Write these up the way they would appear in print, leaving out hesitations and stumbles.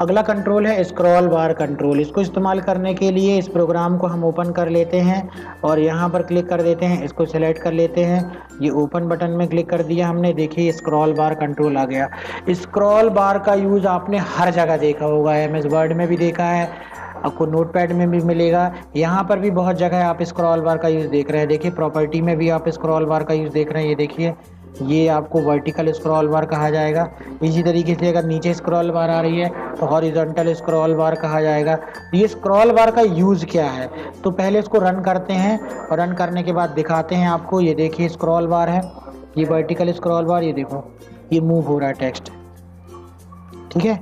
अगला कंट्रोल है स्क्रॉल बार कंट्रोल। इसको इस्तेमाल करने के लिए इस प्रोग्राम को हम ओपन कर लेते हैं और यहाँ पर क्लिक कर देते हैं, इसको सेलेक्ट कर लेते हैं। ये ओपन बटन में क्लिक कर दिया हमने, देखिए स्क्रॉल बार कंट्रोल आ गया। स्क्रॉल बार का यूज़ आपने हर जगह देखा होगा, MS वर्ड में भी देखा है, आपको नोटपैड में भी मिलेगा, यहाँ पर भी बहुत जगह आप स्क्रॉल बार का यूज़ देख रहे हैं। देखिए प्रॉपर्टी में भी आप स्क्रॉल बार का यूज़ देख रहे हैं, ये देखिए, ये आपको वर्टिकल स्क्रॉल बार कहा जाएगा। इसी तरीके से अगर नीचे स्क्रॉल बार आ रही है तो हॉरिजॉन्टल स्क्रॉल बार कहा जाएगा। ये स्क्रॉल बार का यूज़ क्या है, तो पहले इसको रन करते हैं और रन करने के बाद दिखाते हैं आपको। ये देखिए स्क्रॉल बार है, ये वर्टिकल स्क्रॉल बार, ये देखो ये मूव हो रहा है टेक्स्ट, ठीक है।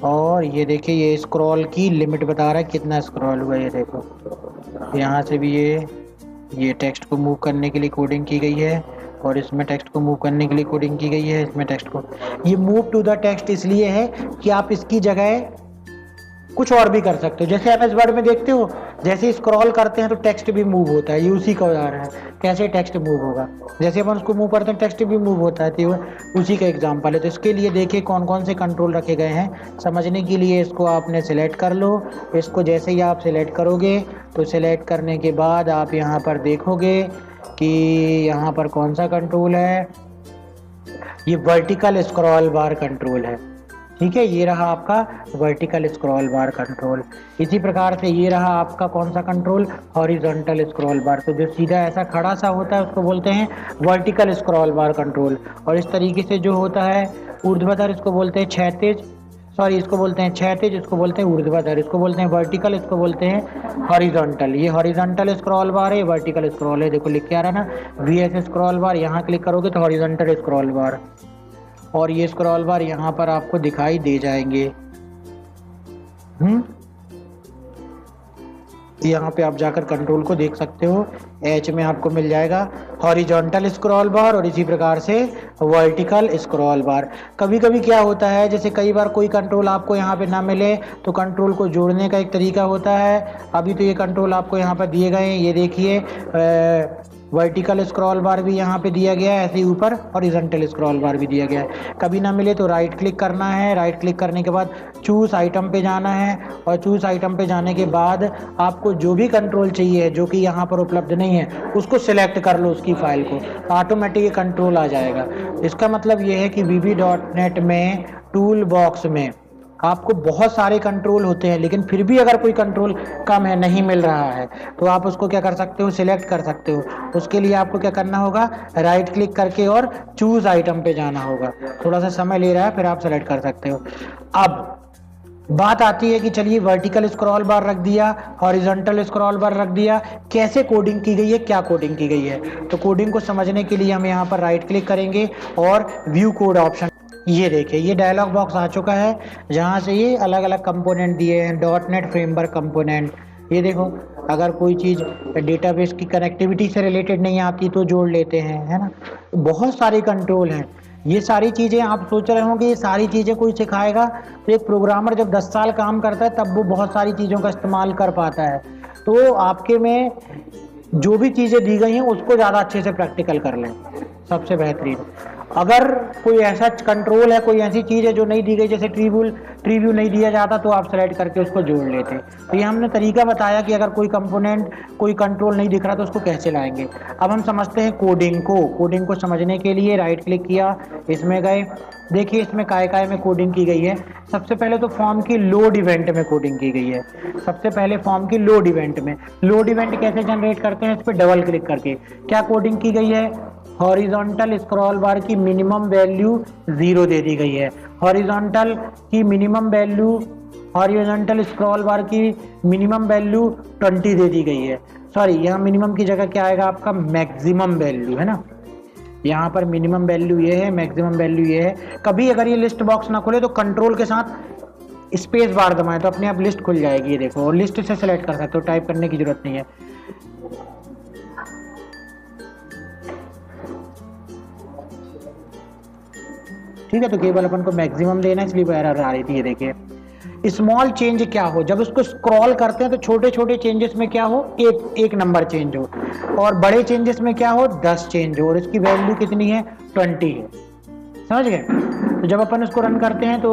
और ये देखिए ये स्क्रॉल की लिमिट बता रहा है कितना स्क्रॉल हुआ, ये देखो यहाँ से भी ये टेक्स्ट को मूव करने के लिए कोडिंग की गई है और इसमें टेक्स्ट को मूव करने के लिए कोडिंग की गई है। इसमें टेक्स्ट को, ये मूव टू द टेक्स्ट इसलिए है कि आप इसकी जगह कुछ और भी कर सकते हो। जैसे MS वर्ड में देखते हो, जैसे स्क्रॉल करते हैं तो टेक्स्ट भी मूव होता है, ये उसी का उदाहरण है। कैसे टेक्स्ट मूव होगा, जैसे अपन उसको मूव करते हैं टेक्स्ट भी मूव होता है, तो उसी का एग्जांपल है। तो इसके लिए देखिए कौन कौन से कंट्रोल रखे गए हैं, समझने के लिए इसको आपने सेलेक्ट कर लो। इसको जैसे ही आप सेलेक्ट करोगे तो सेलेक्ट करने के बाद आप यहाँ पर देखोगे कि यहाँ पर कौन सा कंट्रोल है, ये वर्टिकल स्क्रॉल बार कंट्रोल है, ठीक है। ये रहा आपका वर्टिकल स्क्रॉल बार कंट्रोल। इसी प्रकार से ये रहा आपका कौन सा कंट्रोल, हॉरिजॉन्टल स्क्रॉल बार। तो जो सीधा ऐसा खड़ा सा होता है उसको बोलते हैं वर्टिकल स्क्रॉल बार कंट्रोल। और इस तरीके से जो होता है ऊर्ध्वाधर, इसको बोलते हैं क्षैतिज, सॉरी इसको बोलते हैं क्षैतिज, इसको बोलते हैं ऊर्ध्वाधर, इसको बोलते हैं वर्टिकल, इसको बोलते हैं हॉरिजॉन्टल। ये हॉरिजॉन्टल स्क्रॉल बार है, वर्टिकल स्क्रॉल है, देखो लिख के आ रहा है ना VS स्क्रॉल बार। यहाँ क्लिक करोगे तो हॉरिजॉन्टल स्क्रॉल बार, और ये स्क्रॉल बार यहाँ पर आपको दिखाई दे जाएंगे। यहाँ पे आप जाकर कंट्रोल को देख सकते हो, H में आपको मिल जाएगा हॉरिजॉन्टल स्क्रॉल बार और इसी प्रकार से वर्टिकल स्क्रॉल बार। कभी कभी क्या होता है, जैसे कई बार कोई कंट्रोल आपको यहाँ पे ना मिले तो कंट्रोल को जोड़ने का एक तरीका होता है। अभी तो ये कंट्रोल आपको यहाँ पर दिए गए हैं, ये देखिए वर्टिकल स्क्रॉल बार भी यहाँ पे दिया गया है, ऐसे ही ऊपर हॉरिजॉन्टल स्क्रॉल बार भी दिया गया है। कभी ना मिले तो राइट क्लिक करना है, राइट क्लिक करने के बाद चूज आइटम पे जाना है और चूज आइटम पे जाने के बाद आपको जो भी कंट्रोल चाहिए जो कि यहाँ पर उपलब्ध नहीं है उसको सिलेक्ट कर लो, उसकी फाइल को, ऑटोमेटिक ये कंट्रोल आ जाएगा। इसका मतलब ये है कि VB.NET में टूल बॉक्स में आपको बहुत सारे कंट्रोल होते हैं, लेकिन फिर भी अगर कोई कंट्रोल कम है, नहीं मिल रहा है, तो आप उसको क्या कर सकते हो, सिलेक्ट कर सकते हो। उसके लिए आपको क्या करना होगा, राइट क्लिक करके और चूज आइटम पे जाना होगा। थोड़ा सा समय ले रहा है, फिर आप सेलेक्ट कर सकते हो। अब बात आती है कि चलिए वर्टिकल स्क्रॉल बार रख दिया, हॉरिजॉन्टल स्क्रॉल बार रख दिया, कैसे कोडिंग की गई है, क्या कोडिंग की गई है। तो कोडिंग को समझने के लिए हम यहाँ पर राइट क्लिक करेंगे और व्यू कोड ऑप्शन, ये देखिए ये डायलॉग बॉक्स आ चुका है जहाँ से ये अलग अलग कंपोनेंट दिए हैं, .NET फ्रेमवर्क कंपोनेंट। ये देखो अगर कोई चीज़ डेटाबेस की कनेक्टिविटी से रिलेटेड नहीं आती तो जोड़ लेते हैं, है ना। बहुत सारे कंट्रोल हैं। ये सारी चीज़ें आप सोच रहे होंगे ये सारी चीज़ें कोई सिखाएगा, तो एक प्रोग्रामर जब 10 साल काम करता है तब वो बहुत सारी चीज़ों का इस्तेमाल कर पाता है। तो आपके में जो भी चीज़ें दी गई हैं उसको ज़्यादा अच्छे से प्रैक्टिकल कर लें, सबसे बेहतरीन। अगर कोई ऐसा कंट्रोल है, कोई ऐसी चीज़ है जो नहीं दी गई, जैसे ट्री व्यू नहीं दिया जाता, तो आप सेलेक्ट करके उसको जोड़ लेते। तो ये हमने तरीका बताया कि अगर कोई कंपोनेंट, कोई कंट्रोल नहीं दिख रहा तो उसको कैसे लाएंगे। अब हम समझते हैं कोडिंग को समझने के लिए राइट क्लिक किया, इसमें गए, देखिए इसमें काय में कोडिंग की गई है। सबसे पहले तो फॉर्म की लोड इवेंट में कोडिंग की गई है। सबसे पहले फॉर्म की लोड इवेंट में, लोड इवेंट कैसे जनरेट करते हैं, इस पर डबल क्लिक करके क्या कोडिंग की गई है, हॉरिजॉन्टल स्क्रॉल बार की मिनिमम वैल्यू 0 दे दी गई है। हॉरिजॉन्टल की मिनिमम वैल्यू, हॉरिजॉन्टल स्क्रॉल बार की मिनिमम वैल्यू 20 दे दी गई है। सॉरी, यहाँ मिनिमम की जगह क्या आएगा आपका, मैक्सिमम वैल्यू, है ना। यहाँ पर मिनिमम वैल्यू ये है, मैक्सिमम वैल्यू ये है। कभी अगर ये लिस्ट बॉक्स ना खुले तो कंट्रोल के साथ स्पेस बार दबाएं तो अपने आप लिस्ट खुल जाएगी। ये देखो, और लिस्ट से सेलेक्ट कर सकते हो, टाइप करने की जरूरत नहीं है। ठीक है, तो केवल अपन को मैक्सिमम देना है, इसलिए वो एरर आ रही थी। ये देखिए स्मॉल चेंज क्या हो, जब उसको स्क्रॉल करते हैं तो छोटे छोटे चेंजेस में क्या हो, एक नंबर चेंज हो, और बड़े चेंजेस में क्या हो, 10 चेंज हो, और इसकी वैल्यू कितनी है, 20 है। समझ गए। तो जब अपन इसको रन करते हैं तो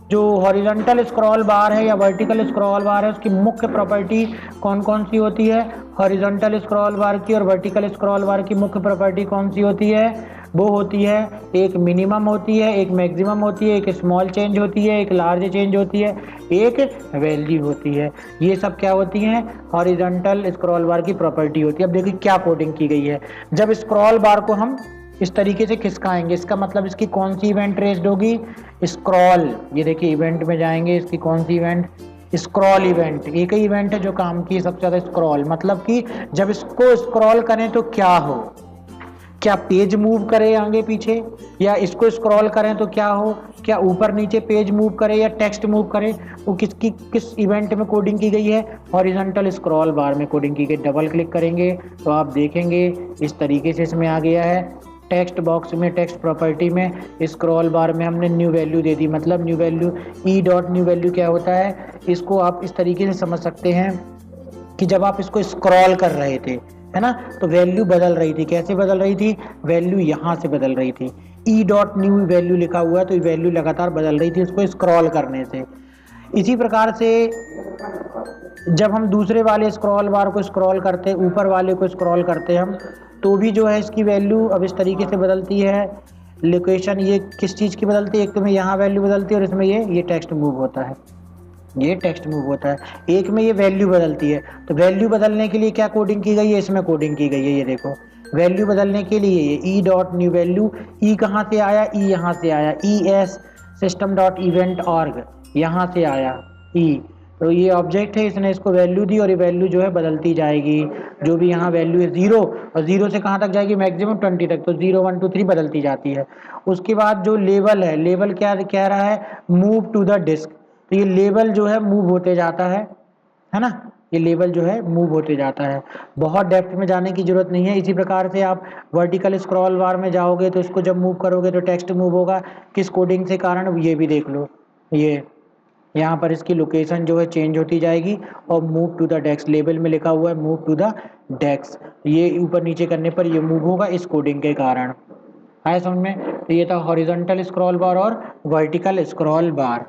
जो हॉरिजॉन्टल स्क्रॉल बार है या वर्टिकल स्क्रॉल बार है उसकी मुख्य प्रॉपर्टी कौन कौन सी होती है? हॉरिजॉन्टल स्क्रॉल बार की और वर्टिकल स्क्रॉल बार की मुख्य प्रॉपर्टी कौन सी होती है? वो होती है, एक मिनिमम होती है, एक मैक्सिमम होती है, एक स्मॉल चेंज होती है, एक लार्ज चेंज होती है, एक वैल्यू होती है। ये सब क्या होती हैं? हॉरिजॉन्टल स्क्रॉल बार की प्रॉपर्टी होती है। अब देखिए क्या कोडिंग की गई है। जब स्क्रॉल बार को हम इस तरीके से खिसकाएंगे, इसका मतलब इसकी कौन सी इवेंट रेस्ड होगी? स्क्रॉल। ये देखिए इवेंट में जाएंगे, इसकी कौन सी इवेंट? Scroll event. एक ही इवेंट है जो काम की सबसे ज्यादा, स्क्रॉल। मतलब कि जब इसको स्क्रॉल करें तो क्या हो? क्या पेज मूव करे आगे पीछे, या इसको स्क्रॉल करें तो क्या हो? क्या ऊपर नीचे पेज मूव करे या टेक्स्ट मूव करे? वो किस इवेंट में कोडिंग की गई है? हॉरिजॉन्टल स्क्रॉल बार में कोडिंग की गई। डबल क्लिक करेंगे तो आप देखेंगे इस तरीके से इसमें आ गया है। टेक्स्ट बॉक्स में, टेक्स्ट प्रॉपर्टी में, स्क्रॉल बार में हमने न्यू वैल्यू दे दी। मतलब new value, E dot new value क्या होता है? इसको आप इस तरीके से समझ सकते हैं कि जब आप इसको स्क्रॉल कर रहे थे, है ना, तो वैल्यू बदल रही थी। कैसे बदल रही थी? वैल्यू यहाँ से बदल रही थी। ई डॉट न्यू वैल्यू लिखा हुआ है तो वैल्यू लगातार बदल रही थी इसको स्क्रॉल करने से। इसी प्रकार से जब हम दूसरे वाले स्क्रॉल बार को स्क्रॉल करते, ऊपर वाले को स्क्रॉल करते हम, तो भी जो है इसकी वैल्यू अब इस तरीके से बदलती है। लोकेशन ये किस चीज़ की बदलती है? एक तो में यहाँ वैल्यू बदलती है और इसमें ये टेक्स्ट मूव होता है, ये टेक्स्ट मूव होता है। एक में ये वैल्यू बदलती है। तो वैल्यू बदलने के लिए क्या कोडिंग की गई है? इसमें कोडिंग की गई है। ये देखो वैल्यू बदलने के लिए ये ई डॉट न्यू वैल्यू, ई कहाँ से आया? ई यहाँ से आया, E S system dot event org यहाँ से आया ई। तो ये ऑब्जेक्ट है, इसने इसको वैल्यू दी और ये वैल्यू जो है बदलती जाएगी। जो भी यहाँ वैल्यू है 0, और 0 से कहाँ तक जाएगी? मैक्सिमम 20 तक। तो 0 1 2 3 बदलती जाती है। उसके बाद जो लेबल है, लेबल क्या कह रहा है? Move to the disk. तो ये लेबल जो है मूव होते जाता है ना, ये लेबल जो है मूव होते जाता है। बहुत डेप्थ में जाने की जरूरत नहीं है। इसी प्रकार से आप वर्टिकल स्क्रॉल बार में जाओगे तो इसको जब मूव करोगे तो टेक्स्ट मूव होगा। किस कोडिंग से कारण? ये भी देख लो, ये यहाँ पर इसकी लोकेशन जो है चेंज होती जाएगी और move to the desk, label में लिखा हुआ है मूव टू द डेस्क, ये ऊपर नीचे करने पर ये मूव होगा इस कोडिंग के कारण। आया समझ में? तो ये था हॉरिजॉन्टल स्क्रॉल बार और वर्टिकल स्क्रॉल बार।